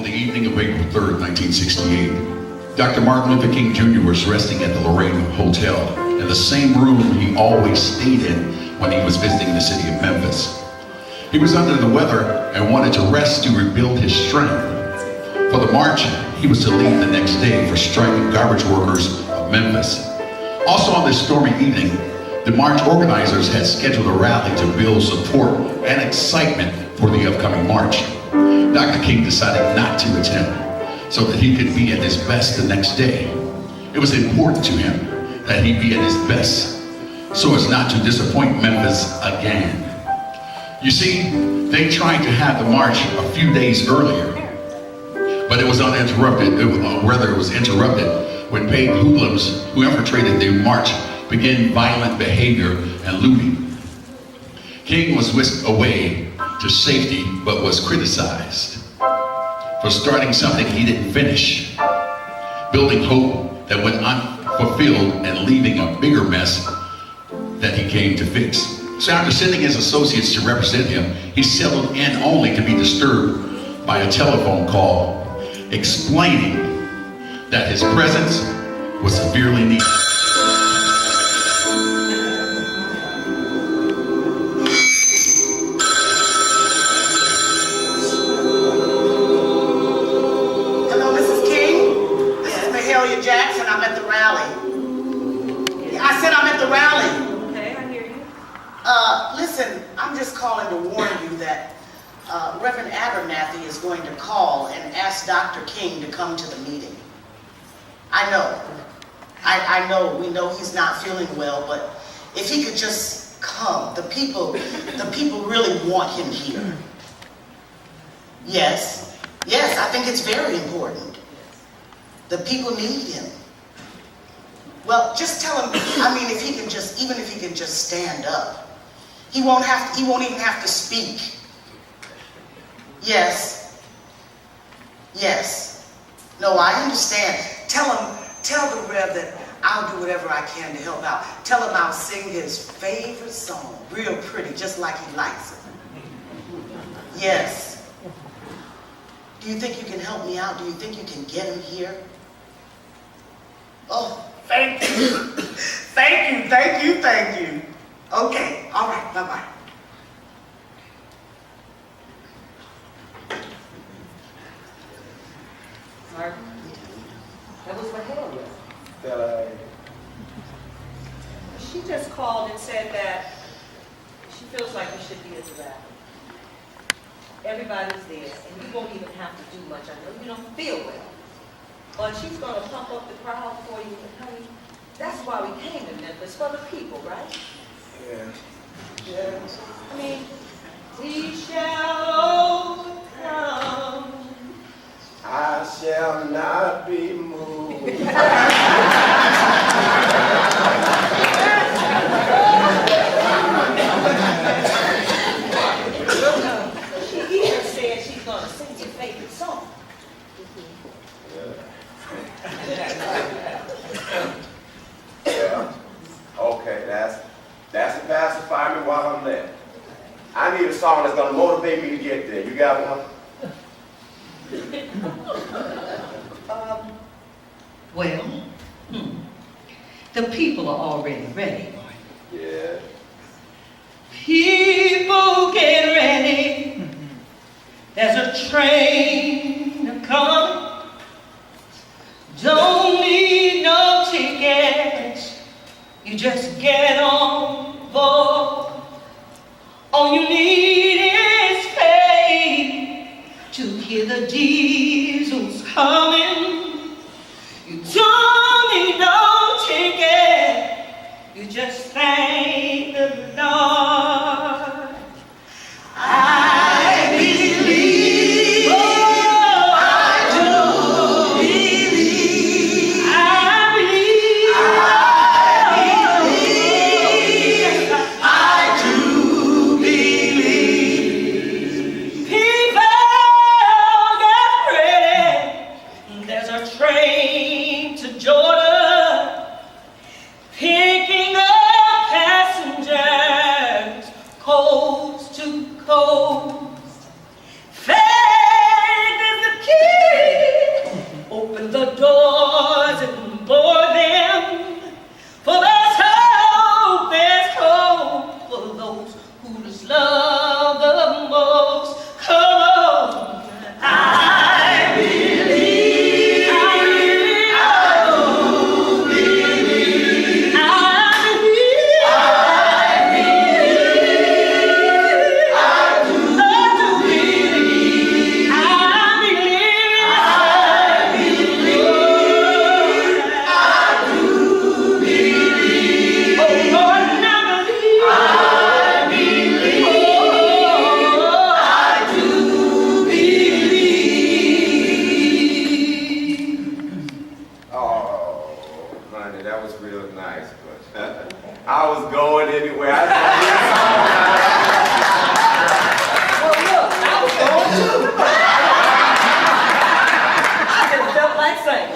On the evening of April 3rd, 1968, Dr. Martin Luther King Jr. was resting at the Lorraine Hotel in the same room he always stayed in when he was visiting the city of Memphis. He was under the weather and wanted to rest to rebuild his strength. For the march, he was to leave the next day for striking garbage workers of Memphis. Also on this stormy evening, the march organizers had scheduled a rally to build support and excitement for the upcoming march. Dr. King decided not to attend so that he could be at his best the next day. It was important to him that he be at his best so as not to disappoint Memphis again. You see, they tried to have the march a few days earlier, but it was uninterrupted, it was interrupted when paid hoodlums who infiltrated the march began violent behavior and looting. King was whisked away to safety, but was criticized for starting something he didn't finish, building hope that went unfulfilled and leaving a bigger mess that he came to fix. So after sending his associates to represent him, he settled in only to be disturbed by a telephone call explaining that his presence was severely needed. Listen, I'm just calling to warn you that Reverend Abernathy is going to call and ask Dr. King to come to the meeting. I know, we know he's not feeling well, but if he could just come, the people really want him here. Yes, I think it's very important. The people need him. Well, just tell him, if he can just, even if he can just stand up. He won't even have to speak. Yes. No, I understand. Tell the Rev that I'll do whatever I can to help out. Tell him I'll sing his favorite song, real pretty, just like he likes it. Yes. Do you think you can help me out? Do you think you can get him here? Oh, thank you. Thank you. Okay, all right, bye-bye. Martin, that was Farrell. She just called and said that she feels like you should be at the rally. Everybody's there, and you won't even have to do much. I know you don't feel well, but she's going to pump up the crowd for you. And honey, that's why we came to Memphis, for the people, right? Yeah. We shall overcome. I shall not be moved. She even said she's going to sing your favorite song. Yeah. Okay, that's to pacify me while I'm there. I need a song that's going to motivate me to get there. You got one? The people are already ready. Yeah. People get ready. There's a train coming. Don't need no tickets. You just get on board. All you need is faith to hear the diesels coming. You don't need no ticket. You just thank the Lord. I believe. Oh, I do believe. I believe. I do believe. People get ready. There's a anywhere. I just want to hear a song. Well, look, I was going too. I just felt like saying.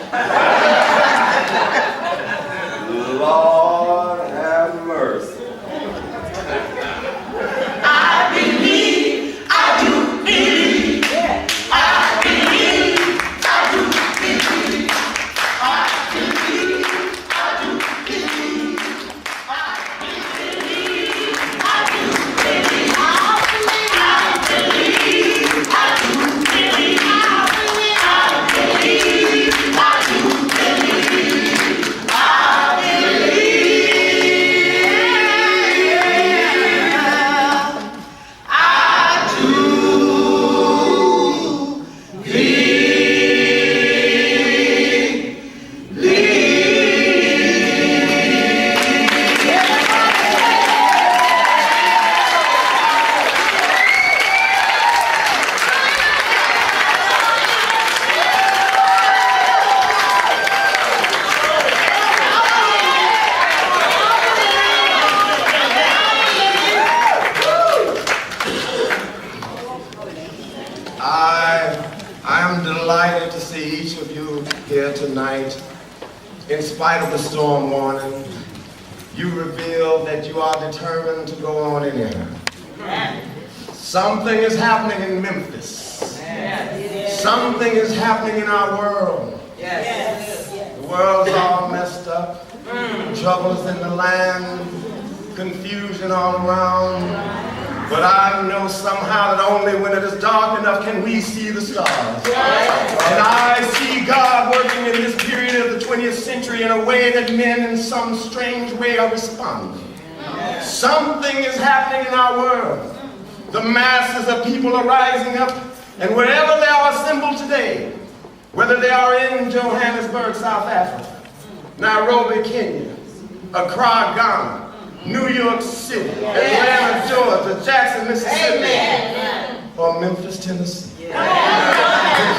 Lord have mercy. I believe, I do believe. Yeah. I believe, I do believe. I believe, I do believe. I believe, I do believe. I believe, I do believe. I believe, I do believe. I I am delighted to see each of you here tonight. In spite of the storm warning, you reveal that you are determined to go on anyhow. Something is happening in Memphis. Something is happening in our world. The world's all messed up. Troubles in the land, confusion all around. But I know somehow that only when it is dark enough can we see the stars. And I see God working in this period of the 20th century in a way that men in some strange way are responding. Something is happening in our world. The masses of people are rising up, and wherever they are assembled today, whether they are in Johannesburg, South Africa, Nairobi, Kenya, Accra, Ghana, New York City, Atlanta, Georgia, Jackson, Mississippi, or Memphis, Tennessee. The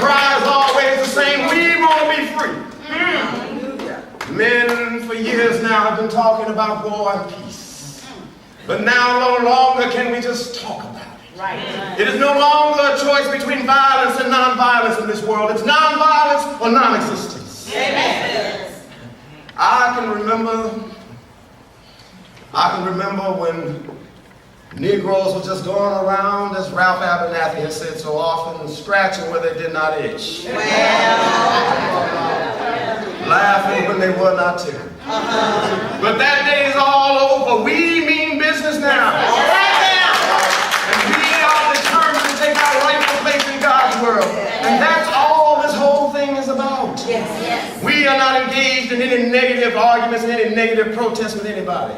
cry is always the same: we want to be free. Men for years now have been talking about war and peace. But now no longer can we just talk about it. It is no longer a choice between violence and nonviolence in this world. It's nonviolence or non-existence. I can remember when Negroes were just going around, as Ralph Abernathy has said so often, scratching where they did not itch. Laughing when they were not tickled. But that day is all over. We mean business now. And we are determined to take our rightful place in God's world. And that's all this whole thing is about. We are not engaged in any negative arguments and any negative protests with anybody.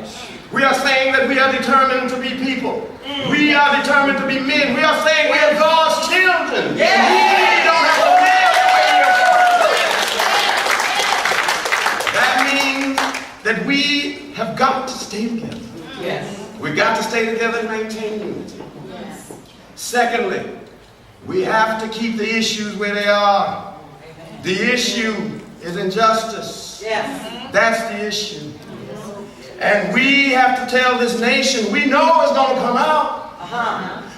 We are saying that we are determined to be people. We are determined to be men. We are saying we are God's children. We don't have to live the way we are. That means that we have got to stay together. We've got to stay together and maintain unity. Secondly, we have to keep the issues where they are. The issue is injustice. That's the issue. And we have to tell this nation, we know it's going to come out.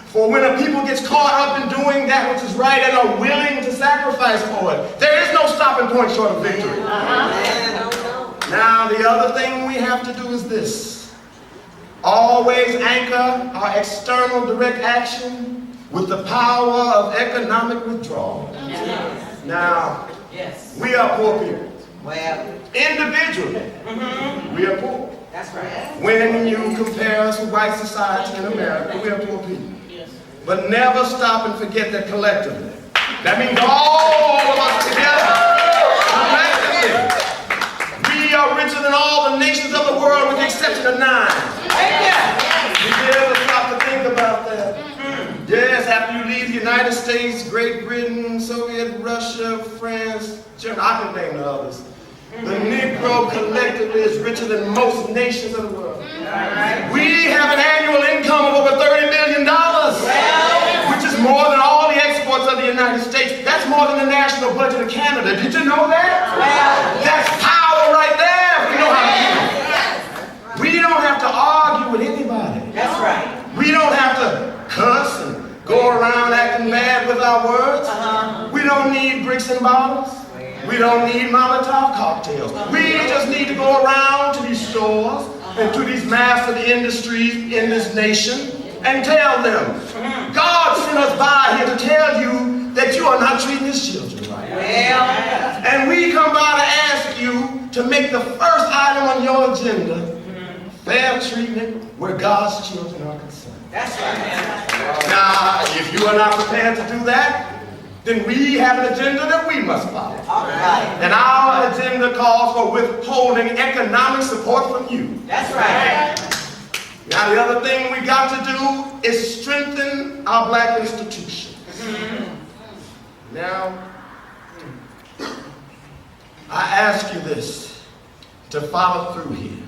For when a people gets caught up in doing that which is right and are willing to sacrifice for it, there is no stopping point short of victory. Now, the other thing we have to do is this: always anchor our external direct action with the power of economic withdrawal. Now, we are poor people. Individually, we are poor. That's right. When you compare us with white society in America, we are poor people. But never stop and forget that collectively. That means all of us together, collectively, we are richer than all the nations of the world with the exception of 9. Did you ever stop to think about that? Yes, after you leave the United States, Great Britain, Soviet Russia, France, Germany, I can name the others. The Negro collectively is richer than most nations of the world. We have an annual income of over $30 billion, which is more than all the exports of the United States. That's more than the national budget of Canada. Did you know that? That's power right there. We know how to use it. We don't have to argue with anybody. That's right. We don't have to cuss and go around acting mad with our words. We don't need bricks and bottles. We don't need Mountaintop cocktails. We just need to go around to these stores and to these massive industries in this nation and tell them, God sent us by here to tell you that you are not treating his children right. And we come by to ask you to make the first item on your agenda fair treatment where God's children are concerned. That's right. Now, if you are not prepared to do that, then we have an agenda that we must follow. All right. And our agenda calls for withholding economic support from you. That's right. Now, the other thing we got to do is strengthen our black institutions. Now, I ask you this, to follow through here.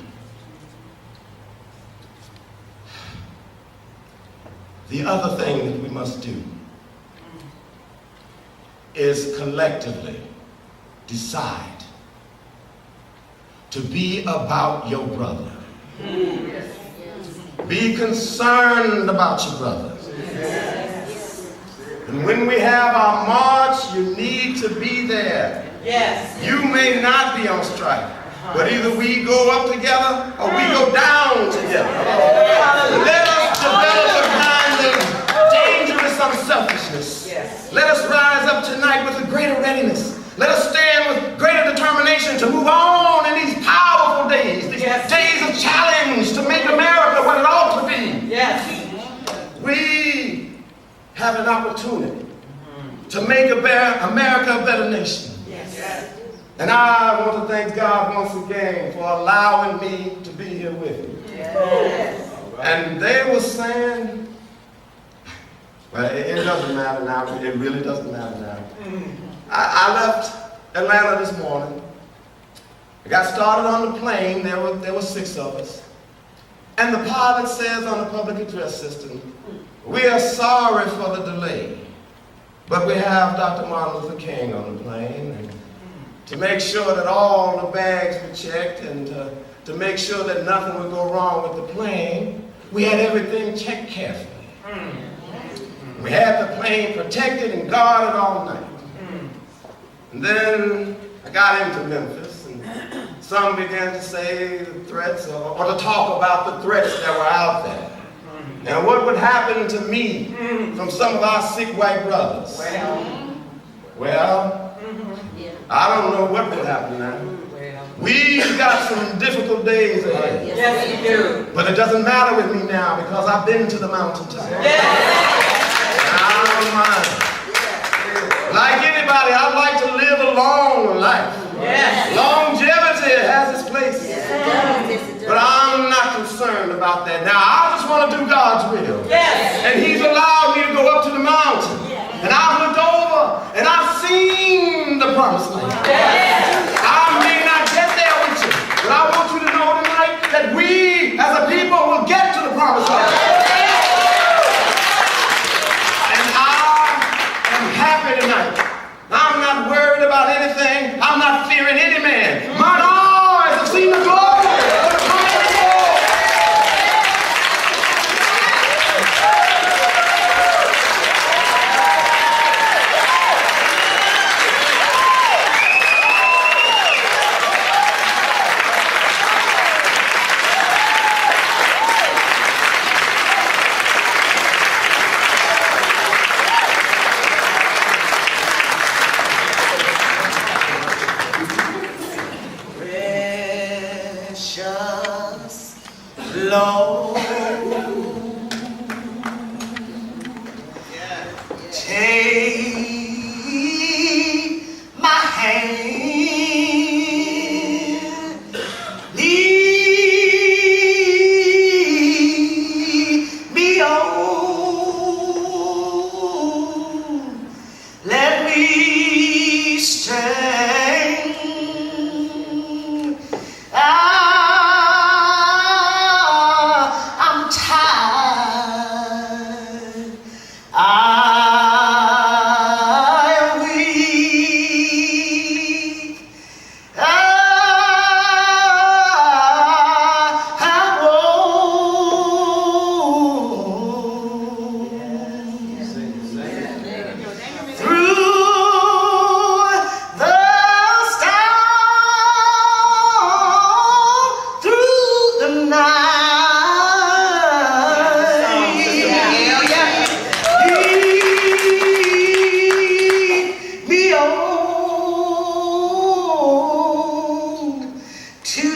The other thing that we must do is collectively decide to be about your brother. Be concerned about your brother. And when we have our march, you need to be there. Yes. You may not be on strike, but either we go up together or we go down together. Let us develop a kind of dangerous unselfishness. Yes. Let us rise up tonight with a greater readiness. Let us stand with greater determination to move on in these powerful days, these days of challenge to make America what it ought to be. Yes. We have an opportunity to make America a better nation. Yes. And I want to thank God once again for allowing me to be here with you. Yes. And they were saying, well, it doesn't matter now. It really doesn't matter now. I left Atlanta this morning. I got started on the plane. There were 6 of us. And the pilot says on the public address system, we are sorry for the delay, but we have Dr. Martin Luther King on the plane. And to make sure that all the bags were checked and to make sure that nothing would go wrong with the plane, we had everything checked carefully. We had the plane protected and guarded all night. And then I got into Memphis, and some began to say the threats or to talk about the threats that were out there. And what would happen to me from some of our sick white brothers? Well, I don't know what will happen now. We've got some difficult days ahead. Yes, you do. But it doesn't matter with me now because I've been to the mountaintop. Yes. I don't mind. Like anybody, I'd like to live a long life. Yes. Longevity has its place. But I'm not concerned about that. Now, I just want to do God's will. Yes. And he's allowed me to go up to the mountain. And I've looked over and I've seen the promised land. Yes. I may not get there with you, but I want you to know tonight that we as a people will get to the promised land. And I am happy tonight. I'm not worried about anything. I'm not fearing any man. Mine eyes have seen the glory of the coming Lord. Precious Lord, take my hand, lead me on, let me stand.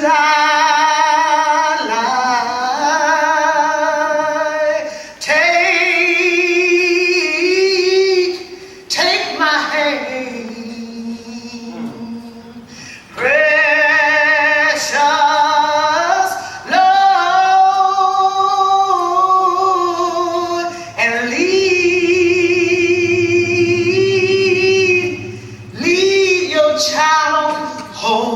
light. Take my hand. Precious Lord, and lead your child home.